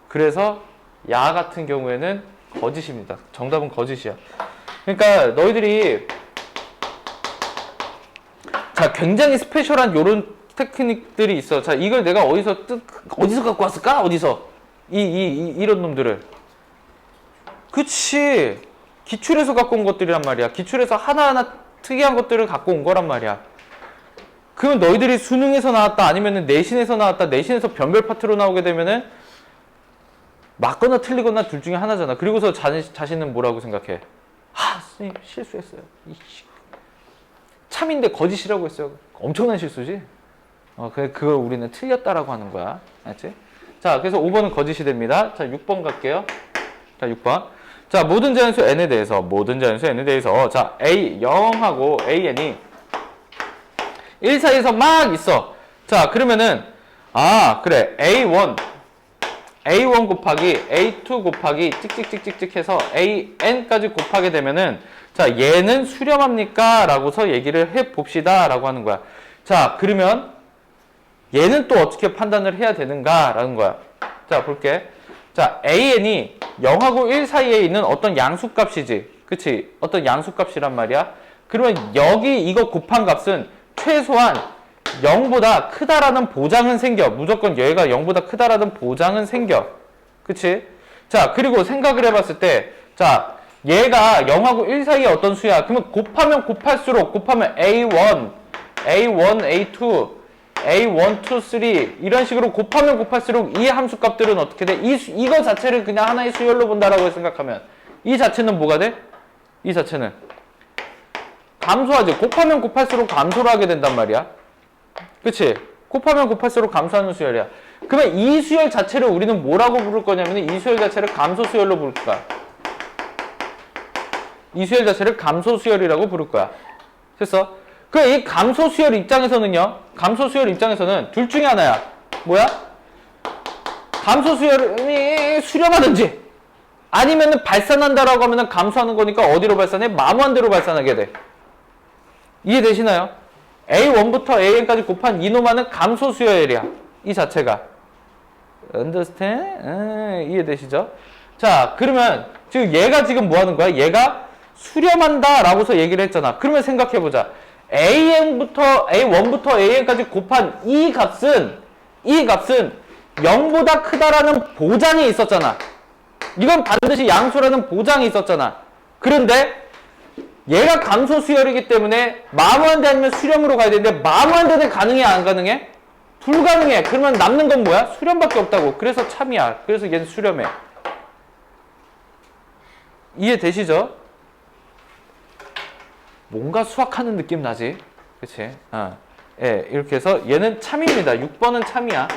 Speaker 1: 그래서 야 같은 경우에는 거짓입니다. 정답은 거짓이야. 그러니까 너희들이 자, 굉장히 스페셜한 요런 테크닉들이 있어. 자, 이걸 내가 어디서 갖고 왔을까? 이런 놈들을. 그치. 기출에서 갖고 온 것들이란 말이야. 기출에서 하나하나 특이한 것들을 갖고 온 거란 말이야. 그러면 너희들이 수능에서 나왔다, 아니면 내신에서 나왔다, 내신에서 변별 파트로 나오게 되면은 맞거나 틀리거나 둘 중에 하나잖아. 그리고서 자신은 뭐라고 생각해? 선생님 실수했어요. 참인데 거짓이라고 했어요. 엄청난 실수지? 그걸 우리는 틀렸다라고 하는 거야. 알지? 자, 그래서 5번은 거짓이 됩니다. 자, 6번 갈게요. 자, 6번. 자, 모든 자연수 n에 대해서, 자, A, 0하고 AN이 1 사이에서 막 있어. 자, 그러면은, 그래. A1 곱하기 A2 곱하기 찍찍찍찍찍 해서 AN까지 곱하게 되면은, 자, 얘는 수렴합니까? 라고서 얘기를 해 봅시다. 라고 하는 거야. 자, 그러면 얘는 또 어떻게 판단을 해야 되는가? 라는 거야. 자, 볼게. 자, AN이 0하고 1 사이에 있는 어떤 양수값이지. 그치? 어떤 양수값이란 말이야. 그러면 여기 이거 곱한 값은 최소한 0보다 크다라는 보장은 생겨. 무조건 얘가 0보다 크다라는 보장은 생겨. 그치? 자, 그리고 생각을 해봤을 때, 자, 얘가 0하고 1 사이에 어떤 수야? 그러면 곱하면 곱할수록, 곱하면 A1, A2, A1, 2, 3 이런 식으로 곱하면 곱할수록 이 함수 값들은 어떻게 돼? 이거 자체를 그냥 하나의 수열로 본다라고 생각하면 이 자체는 뭐가 돼? 이 자체는 감소하지. 곱하면 곱할수록 감소를 하게 된단 말이야. 그치? 곱하면 곱할수록 감소하는 수열이야. 그러면 이 수열 자체를 우리는 뭐라고 부를 거냐면 이 수열 자체를 감소 수열로 부를 거야. 이 수열 자체를 감소 수열이라고 부를 거야. 됐어? 그 이 감소 수열 입장에서는요. 감소 수열 입장에서는 둘 중에 하나야. 뭐야? 감소 수열이 수렴하든지 아니면은 발산한다라고 하면은 감소하는 거니까 어디로 발산해? 마무한 대로 발산하게 돼. 이해되시나요? A1부터 AN까지 곱한 이노마는 감소 수열이야. 이 자체가. understand? 이해되시죠? 자, 그러면 지금 얘가 지금 뭐 하는 거야? 얘가 수렴한다 라고서 얘기를 했잖아. 그러면 생각해보자. A1부터 AN까지 곱한 이 값은 0보다 크다라는 보장이 있었잖아. 이건 반드시 양수라는 보장이 있었잖아. 그런데 얘가 감소 수열이기 때문에 마무한 데 아니면 수렴으로 가야 되는데 마무한 데는 가능해 안 가능해? 불가능해. 그러면 남는 건 뭐야? 수렴밖에 없다고. 그래서 참이야. 그래서 얘는 수렴해. 이해되시죠? 뭔가 수학하는 느낌 나지? 그치? 예, 이렇게 해서 얘는 참입니다. 6번은 참이야.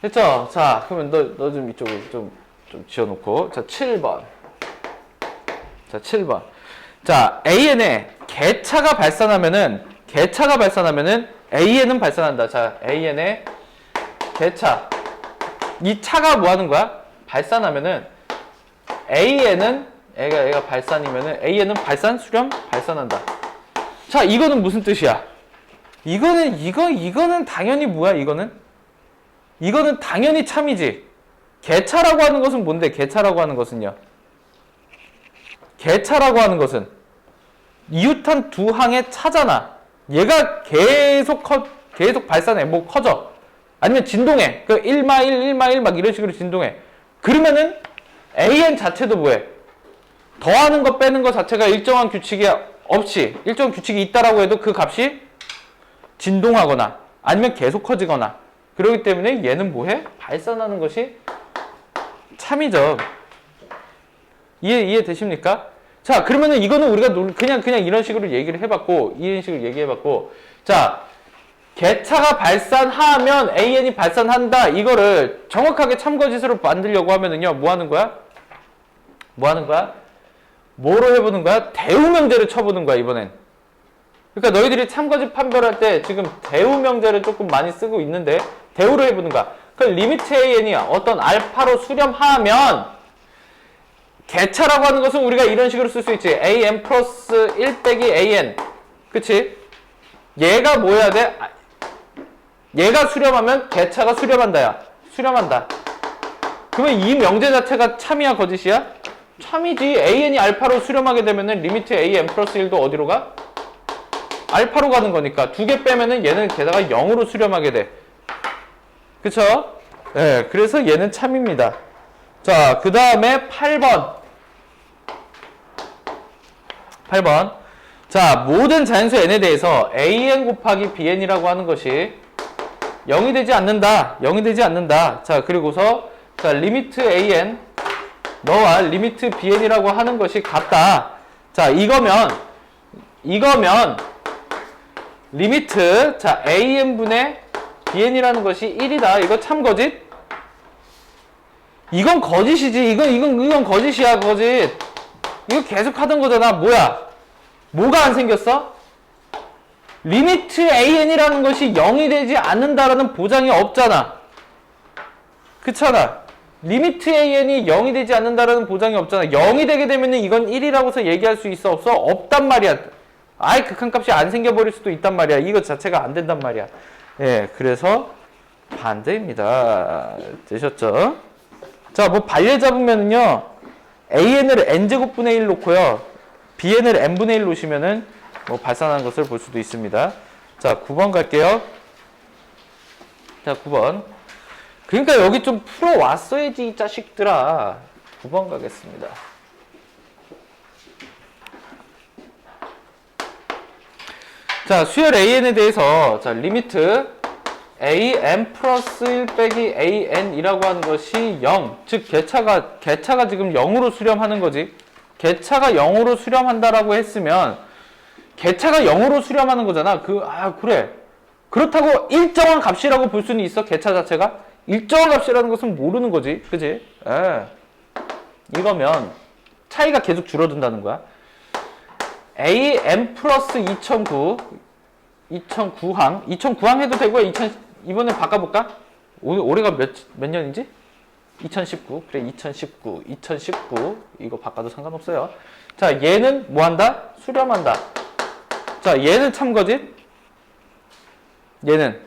Speaker 1: 됐죠? 자, 그러면 너 좀 이쪽으로 좀 지어놓고. 자, 7번. 자, 7번. 자, AN에 개차가 발산하면은 AN은 발산한다. 자, AN에 개차. 이 차가 뭐 하는 거야? 발산하면은 AN은 얘가 발산이면은 AN은 발산, 수렴, 발산한다. 자, 이거는 무슨 뜻이야? 이거는 당연히 뭐야, 이거는 당연히 참이지. 개차라고 하는 것은 뭔데? 개차라고 하는 것은요. 개차라고 하는 것은 이웃한 두 항의 차잖아. 얘가 계속 발산해. 뭐 커져. 아니면 진동해. 그 1마1, 1마1 막 이런 식으로 진동해. 그러면은 AN 자체도 뭐해? 더하는 거 빼는 거 자체가 일정한 규칙이 없이 일정한 규칙이 있다라고 해도 그 값이 진동하거나 아니면 계속 커지거나 그렇기 때문에 얘는 뭐해? 발산하는 것이 참이죠. 이해되십니까? 자, 그러면은 이거는 우리가 그냥 이런 식으로 얘기를 해봤고, 이런 식으로 얘기해봤고, 자, 개차가 발산하면 AN이 발산한다. 이거를 정확하게 참거짓으로 만들려고 하면은요, 뭐 하는 거야? 뭐로 해보는 거야? 대우명제를 쳐보는 거야, 이번엔. 그러니까 너희들이 참거짓 판별할 때 지금 대우명제를 조금 많이 쓰고 있는데, 대우로 해보는 거야. 그 리미트 AN이 어떤 알파로 수렴하면, 개차라고 하는 것은 우리가 이런 식으로 쓸 수 있지. AN 플러스 1 빼기 AN. 그치? 얘가 뭐 해야 돼? 얘가 수렴하면 개차가 수렴한다야. 수렴한다. 그러면 이 명제 자체가 참이야, 거짓이야? 참이지. AN이 알파로 수렴하게 되면은 리미트 AN 플러스 1도 어디로 가? 알파로 가는 거니까. 두 개 빼면은 얘는 게다가 0으로 수렴하게 돼. 그쵸? 네, 그래서 얘는 참입니다. 자, 그 다음에 8번. 자, 모든 자연수 n에 대해서 an 곱하기 bn이라고 하는 것이 0이 되지 않는다. 자, 그리고서 자, 리미트 an 너와 리미트 bn이라고 하는 것이 같다. 자, 이거면 리미트 자, an분의 bn이라는 것이 1이다. 이거 참 거짓? 이건 거짓이지. 이건 거짓이야, 거짓. 이거 계속 하던 거잖아. 뭐야? 뭐가 안 생겼어? 리미트 AN이라는 것이 0이 되지 않는다라는 보장이 없잖아. 그렇잖아. 리미트 AN이 0이 되지 않는다라는 보장이 없잖아. 0이 되게 되면 이건 1이라고서 얘기할 수 있어? 없어? 없단 말이야. 아예 극한값이 안 생겨버릴 수도 있단 말이야. 이거 자체가 안 된단 말이야. 예, 그래서 반대입니다. 되셨죠? 자, 뭐 반려 잡으면은요, AN을 n제곱분의 1 놓고요, BN을 n분의 1 놓으시면은 뭐 발산하는 것을 볼 수도 있습니다. 자, 9번 갈게요. 자, 9번. 그러니까 여기 좀 풀어왔어야지, 이 자식들아. 9번 가겠습니다. 자, 수열 AN에 대해서, 자, 리미트 AN 플러스 1 빼기 AN이라고 하는 것이 0. 즉, 개차가 지금 0으로 수렴하는 거지. 개차가 0으로 수렴한다라고 했으면, 개차가 0으로 수렴하는 거잖아. 그래. 그렇다고 일정한 값이라고 볼 수는 있어, 개차 자체가? 일정한 값이라는 것은 모르는 거지. 그지? 예. 이거면 차이가 계속 줄어든다는 거야. AN 플러스 2009항 해도 되고요. 이번에 바꿔볼까? 올해가 몇 년이지? 2019. 그래, 2019. 이거 바꿔도 상관없어요. 자, 얘는 뭐 한다? 수렴한다. 자, 얘는 참거짓? 얘는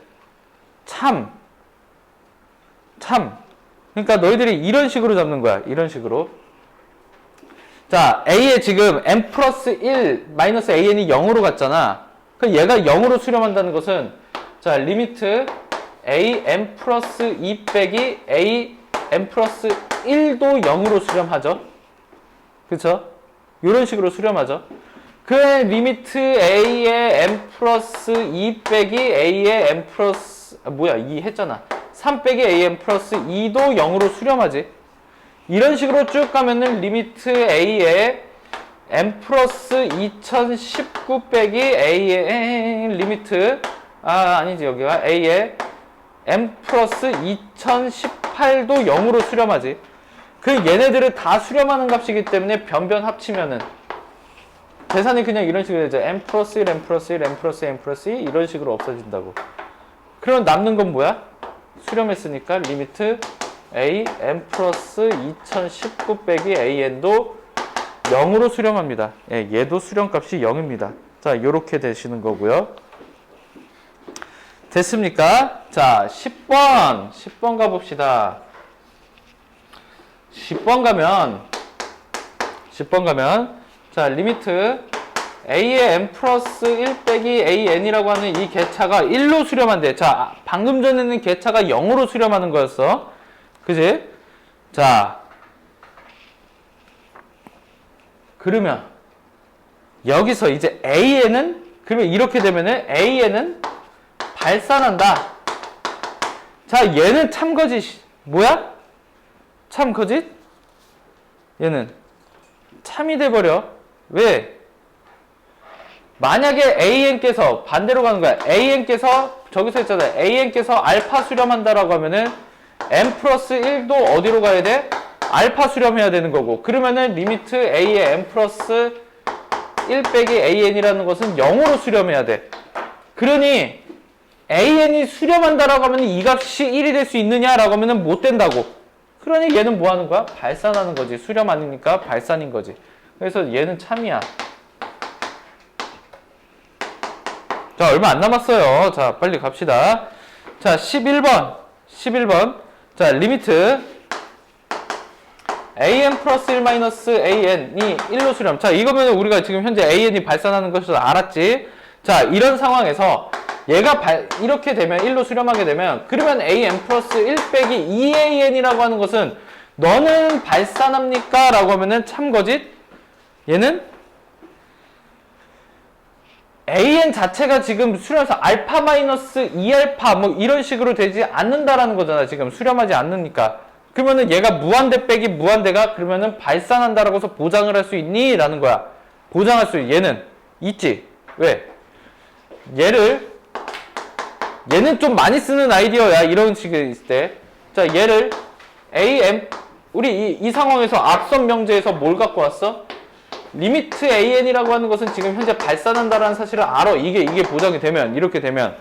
Speaker 1: 참. 그러니까 너희들이 이런 식으로 잡는 거야. 이런 식으로. 자, A에 지금 n 플러스 1 마이너스 AN이 0으로 갔잖아. 그럼 얘가 0으로 수렴한다는 것은, 자, 리미트 AN 플러스 2 빼기 AN 플러스 1도 0으로 수렴하죠. 그쵸? 이런 식으로 수렴하죠. 그 리미트 A의 n 플러스 2 빼기 A의 n 플러스, 2 했잖아. 3 빼기 AN 플러스 2도 0으로 수렴하지. 이런 식으로 쭉 가면은 리미트 A의 n 플러스 2019 빼기 A의 리미트, 아니지, 여기가 A의 n 플러스 2018도 0으로 수렴하지. 그 얘네들을 다 수렴하는 값이기 때문에 변변 합치면은 계산이 그냥 이런 식으로 되죠. n 플러스 1, n 플러스 1, n 플러스 1, n 플러스 2 이런 식으로 없어진다고. 그럼 남는 건 뭐야? 수렴했으니까 리미트 A n 플러스 2019 빼기 AN도 0으로 수렴합니다. 예, 얘도 수렴값이 0입니다. 자, 요렇게 되시는 거고요. 됐습니까? 자, 10번 가봅시다. 10번 가면 자, 리미트 A의 n 플러스 1 빼기 AN이라고 하는 이 개차가 1로 수렴한대. 자, 방금 전에는 개차가 0으로 수렴하는 거였어. 그지? 자, 그러면 여기서 이제 그러면 이렇게 되면은 AN은 발산한다. 자, 얘는 참거짓. 뭐야? 참거짓? 얘는 참이 돼버려. 왜? 만약에 AN께서 반대로 가는 거야. AN께서 저기서 했잖아. AN께서 알파 수렴한다라고 하면은 n 플러스 1도 어디로 가야 돼? 알파 수렴해야 되는 거고. 그러면은 리미트 A의 n 플러스 1 빼기 AN이라는 것은 0으로 수렴해야 돼. 그러니 AN이 수렴한다라고 하면 이 값이 1이 될 수 있느냐라고 하면은 못 된다고. 그러니 얘는 뭐 하는 거야? 발산하는 거지. 수렴 아니니까 발산인 거지. 그래서 얘는 참이야. 자, 얼마 안 남았어요. 자, 빨리 갑시다. 자, 11번. 자, 리미트 AN 플러스 1 마이너스 AN이 1로 수렴. 자, 이거면 우리가 지금 현재 AN이 발산하는 것을 알았지. 자, 이런 상황에서 얘가 이렇게 되면 1로 수렴하게 되면, 그러면 AN 플러스 1 빼기 2AN이라고 하는 것은 너는 발산합니까? 라고 하면은 참거짓. 얘는 AN 자체가 지금 수렴해서 알파 마이너스 2알파 뭐 이런 식으로 되지 않는다라는 거잖아. 지금 수렴하지 않으니까. 그러면은 얘가 무한대 빼기 무한대가 그러면은 발산한다라고 해서 보장을 할 수 있니? 라는 거야. 보장할 수 있니? 얘는 있지. 왜? 얘는 좀 많이 쓰는 아이디어야. 이런 식의 있을 때. 자, 얘를 우리 이 상황에서 앞선 명제에서 뭘 갖고 왔어? 리미트 AN이라고 하는 것은 지금 현재 발산한다라는 사실을 알아. 이게 보장이 되면, 이렇게 되면.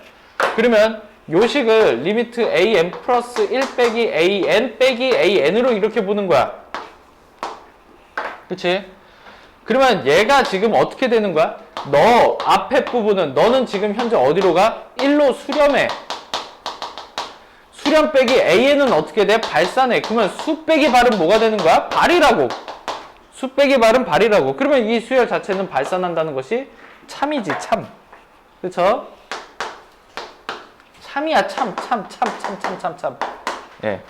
Speaker 1: 그러면 요 식을 리미트 AN 플러스 1 빼기 AN 빼기 AN으로 이렇게 보는 거야. 그치? 그러면 얘가 지금 어떻게 되는 거야? 너 앞에 부분은 너는 지금 현재 어디로 가? 1로 수렴해. 수렴 빼기 AN은 어떻게 돼? 발산해. 그러면 수 빼기 발은 뭐가 되는 거야? 발이라고. 수 빼기 발은 발이라고. 그러면 이 수열 자체는 발산한다는 것이 참이지, 참. 그쵸? 참이야, 참. 예.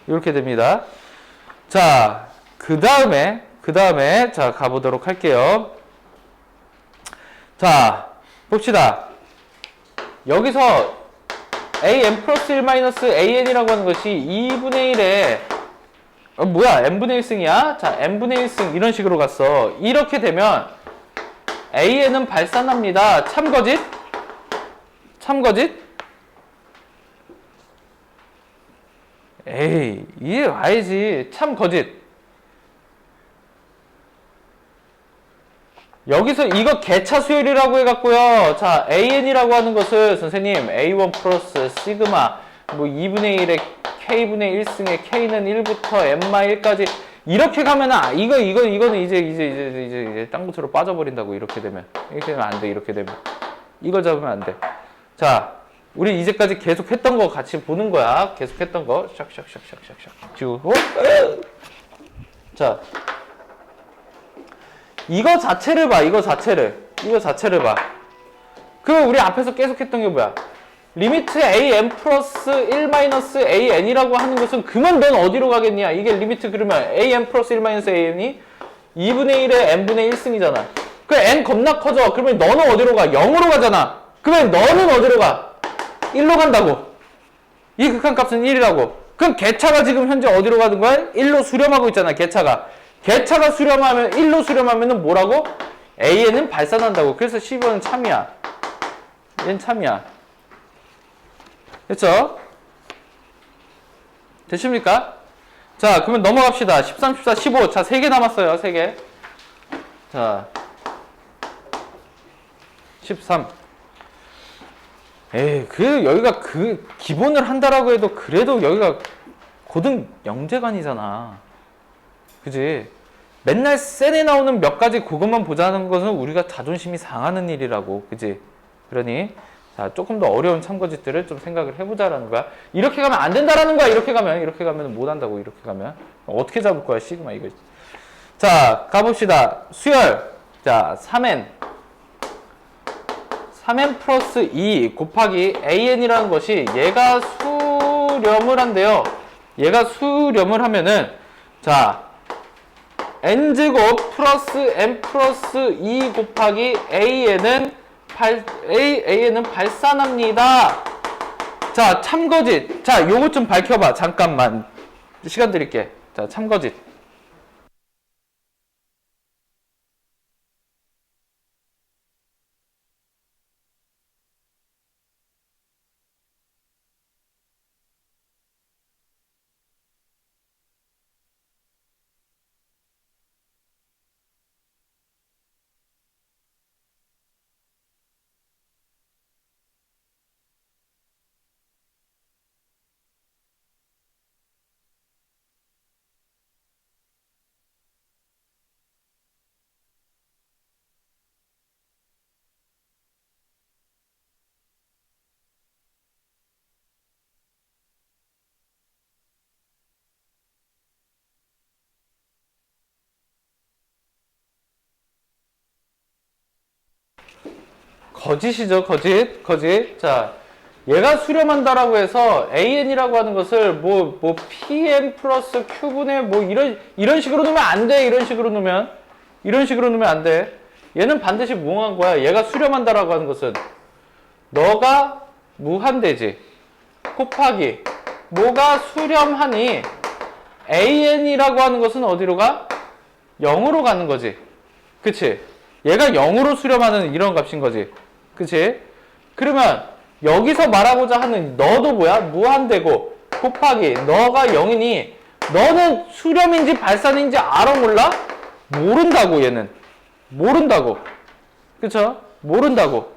Speaker 1: 이렇게 됩니다. 자, 그 다음에, 자, 가보도록 할게요. 자, 봅시다. 여기서 AN 플러스 1 마이너스 AN이라고 하는 것이 2분의 1에, 뭐야, n분의 1승이야? 자, n분의 1승, 이런 식으로 갔어. 이렇게 되면, AN은 발산합니다. 참거짓? 에이, 이해 와야지. 참거짓. 여기서 이거 개차 수열이라고 해갖고요. 자, AN이라고 하는 것을 선생님 A1 플러스 시그마 뭐 2분의 1에 K분의 1승에 K는 1부터 N-1까지 이렇게 가면은 이거는 이제 땅끝으로 빠져버린다고. 이렇게 되면 안 돼. 이렇게 되면 이걸 잡으면 안 돼. 자, 우리 이제까지 계속 했던 거 같이 보는 거야. 계속 했던 거 샥샥샥샥샥샥 지우고. 자, 이거 자체를 봐. 이거 자체를 봐. 그럼 우리 앞에서 계속 했던 게 뭐야? 리미트 AN 플러스 1 마이너스 AN이라고 하는 것은 그러면 넌 어디로 가겠냐? 이게 리미트 그러면 AN 플러스 1 마이너스 AN이 2분의 1에 n분의 1승이잖아. 그 n 겁나 커져. 그러면 너는 어디로 가? 0으로 가잖아. 그러면 너는 어디로 가? 1로 간다고. 이 극한값은 1이라고. 그럼 개차가 지금 현재 어디로 가는 거야? 1로 수렴하고 있잖아. 개차가 수렴하면 1로 수렴하면은 뭐라고? AN은 발산한다고. 그래서 12번은 참이야. 얘는 참이야. 됐죠? 됐습니까? 자, 그러면 넘어갑시다. 13, 14, 15. 자, 3개 남았어요. 3개. 자, 13. 에이, 여기가 기본을 한다라고 해도 그래도 여기가 고등 영재관이잖아. 그지? 맨날 센에 나오는 몇 가지 그것만 보자는 것은 우리가 자존심이 상하는 일이라고. 그지? 그러니, 자, 조금 더 어려운 참고짓들을 좀 생각을 해보자라는 거야. 이렇게 가면 안 된다라는 거야. 이렇게 가면 못 한다고. 이렇게 가면. 어떻게 잡을 거야, 시그마, 이거. 자, 가봅시다. 수열. 자, 3n 플러스 2 곱하기 AN이라는 것이 얘가 수렴을 한대요. 얘가 수렴을 하면은, 자, n제곱 플러스 n 플러스 2 곱하기 AN은 발산합니다. 자, 참거짓. 자, 요것 좀 밝혀봐. 잠깐만. 시간 드릴게. 자, 참거짓. 거짓이죠, 거짓. 자, 얘가 수렴한다라고 해서 AN이라고 하는 것을 뭐 PM 플러스 Q분의 뭐 이런 식으로 놓으면 안 돼. 이런 식으로 놓으면 안 돼. 얘는 반드시 무한 거야. 얘가 수렴한다라고 하는 것은 너가 무한대지. 곱하기 뭐가 수렴하니 AN이라고 하는 것은 어디로 가? 0으로 가는 거지. 그치? 얘가 0으로 수렴하는 이런 값인 거지. 그치? 그러면 여기서 말하고자 하는 너도 뭐야? 무한대고 곱하기 너가 0이니 너는 수렴인지 발산인지 알아 몰라? 모른다고 얘는. 모른다고. 그쵸? 모른다고.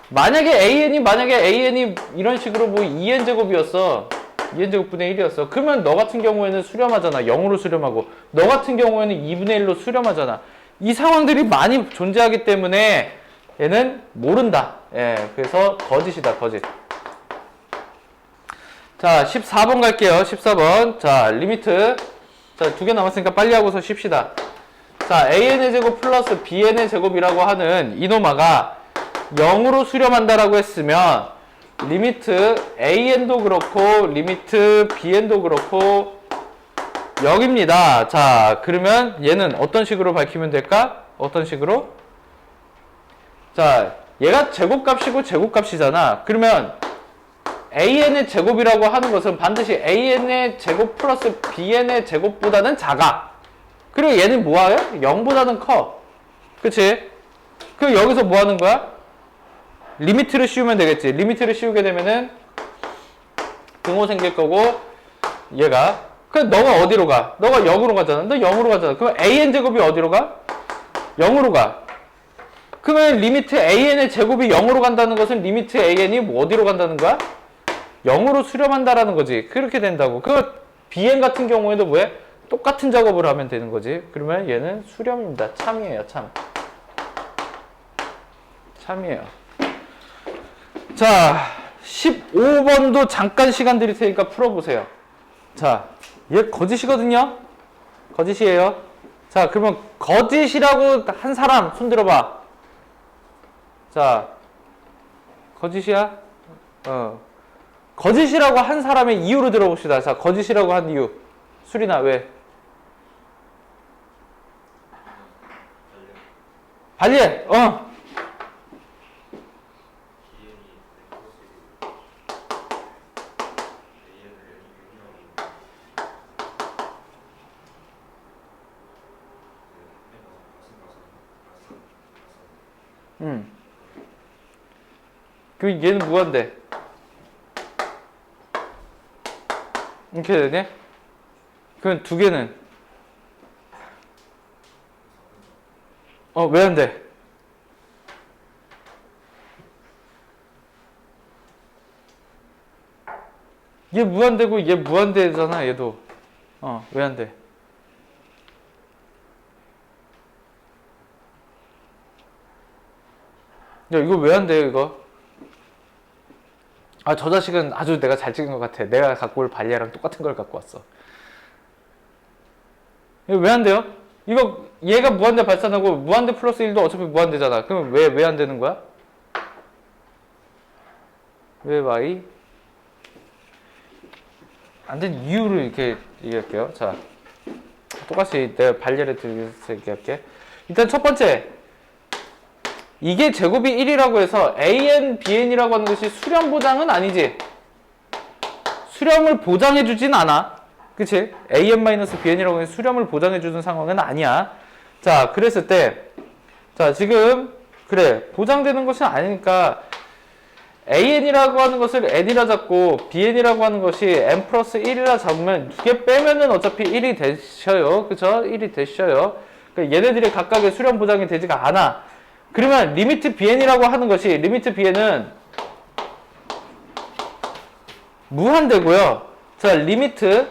Speaker 1: 만약에 AN이 이런 식으로 뭐 2n 제곱이었어. 2n 제곱분의 1이었어. 그러면 너 같은 경우에는 수렴하잖아. 0으로 수렴하고. 너 같은 경우에는 2분의 1로 수렴하잖아. 이 상황들이 많이 존재하기 때문에 얘는 모른다. 예, 그래서 거짓이다, 거짓. 자, 14번 갈게요. 14번. 자, 리미트. 자, 2개 남았으니까 빨리 하고서 쉽시다. 자, AN의 제곱 플러스 BN의 제곱이라고 하는 이노마가 0으로 수렴한다라고 했으면 리미트 AN도 그렇고 리미트 BN도 그렇고 0입니다. 자, 그러면 얘는 어떤 식으로 밝히면 될까? 어떤 식으로? 자, 얘가 제곱값이고 제곱값이잖아. 그러면 AN의 제곱이라고 하는 것은 반드시 AN의 제곱 플러스 BN의 제곱보다는 작아. 그리고 얘는 뭐예요? 0보다는 커. 그치? 그럼 여기서 뭐 하는 거야? 리미트를 씌우면 되겠지. 리미트를 씌우게 되면은 등호 생길 거고 얘가 그럼 너가 어디로 가? 너가 0으로 가잖아. 너 0으로 가잖아. 그럼 AN 제곱이 어디로 가? 0으로 가. 그러면 리미트 AN의 제곱이 0으로 간다는 것은 리미트 AN이 뭐 어디로 간다는 거야? 0으로 수렴한다라는 거지. 그렇게 된다고. 그 BN 같은 경우에도 뭐해? 똑같은 작업을 하면 되는 거지. 그러면 얘는 수렴입니다. 참이에요, 참. 참이에요. 자, 15번도 잠깐 시간 드릴 테니까 풀어보세요. 자, 얘 거짓이거든요? 거짓이에요. 자, 그러면 거짓이라고 한 사람 손 들어봐. 자, 거짓이야? 거짓이라고 한 사람의 이유를 들어봅시다. 자, 거짓이라고 한 이유. 수리나, 왜? 발리에, 그 얘는 무한대. 이렇게 되네? 그럼 두 개는? 왜 안 돼? 얘 무한대고 얘 무한대잖아, 얘도. 왜 안 돼? 야, 이거 왜 안 돼요, 이거? 아, 저 자식은 아주 내가 잘 찍은 것 같아. 내가 갖고 올 발리아랑 똑같은 걸 갖고 왔어. 이거 왜 안 돼요? 이거 얘가 무한대 발산하고 무한대 플러스 1도 어차피 무한대잖아. 그럼 왜 안 되는 거야? 왜 y? 안 된 이유를 이렇게 얘기할게요. 자, 똑같이 내가 발리아를 들여서 얘기할게. 일단 첫 번째, 이게 제곱이 1이라고 해서 AN, BN이라고 하는 것이 수렴 보장은 아니지. 수렴을 보장해주진 않아. 그치? AN-BN이라고 해서 수렴을 보장해주는 상황은 아니야. 자, 그랬을 때, 자, 지금, 그래, 보장되는 것이 아니니까, AN이라고 하는 것을 N이라 잡고, BN이라고 하는 것이 N 플러스 1이라 잡으면, 두 개 빼면은 어차피 1이 되셔요. 그쵸? 1이 되셔요. 그러니까 얘네들이 각각의 수렴 보장이 되지가 않아. 그러면 리미트 BN이라고 하는 것이 리미트 BN은 무한대고요. 자, 리미트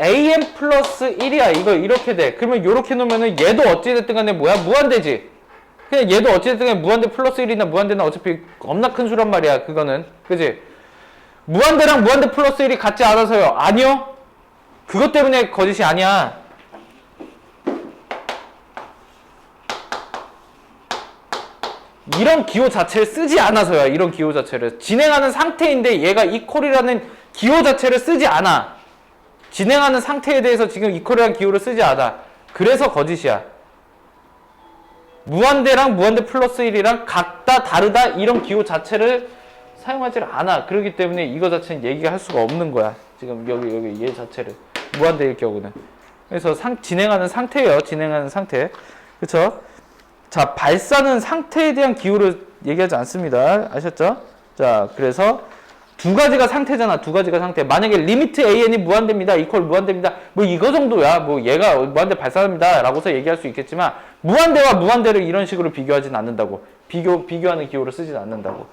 Speaker 1: AN 플러스 1이야. 이거 이렇게 돼. 그러면 이렇게 놓으면은 얘도 어찌됐든 간에 뭐야? 무한대지. 그냥 얘도 어찌됐든 간에 무한대 플러스 1이나 무한대는 어차피 겁나 큰 수란 말이야. 그거는. 그지? 무한대랑 무한대 플러스 1이 같지 않아서요. 아니요. 그것 때문에 거짓이 아니야. 이런 기호 자체를 쓰지 않아서야. 이런 기호 자체를 진행하는 상태인데 얘가 이퀄이라는 기호 자체를 쓰지 않아. 진행하는 상태에 대해서 지금 이퀄이라는 기호를 쓰지 않아. 그래서 거짓이야. 무한대랑 무한대 플러스 1이랑 같다 다르다 이런 기호 자체를 사용하지 않아. 그렇기 때문에 이거 자체는 얘기할 수가 없는 거야. 지금 여기 얘 자체를 무한대일 경우는. 그래서 진행하는 상태예요. 진행하는 상태. 그쵸? 자, 발사는 상태에 대한 기호를 얘기하지 않습니다. 아셨죠? 자, 그래서 두 가지가 상태잖아. 두 가지가 상태. 만약에 리미트 AN이 무한대입니다. 이퀄 무한대입니다. 뭐 이거 정도야. 뭐 얘가 무한대 발사합니다. 라고서 얘기할 수 있겠지만 무한대와 무한대를 이런 식으로 비교하진 않는다고. 비교하는 기호를 쓰진 않는다고.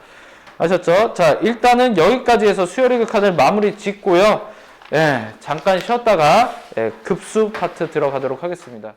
Speaker 1: 아셨죠? 자, 일단은 여기까지 해서 수열의 극한을 마무리 짓고요. 예, 잠깐 쉬었다가 예, 급수 파트 들어가도록 하겠습니다.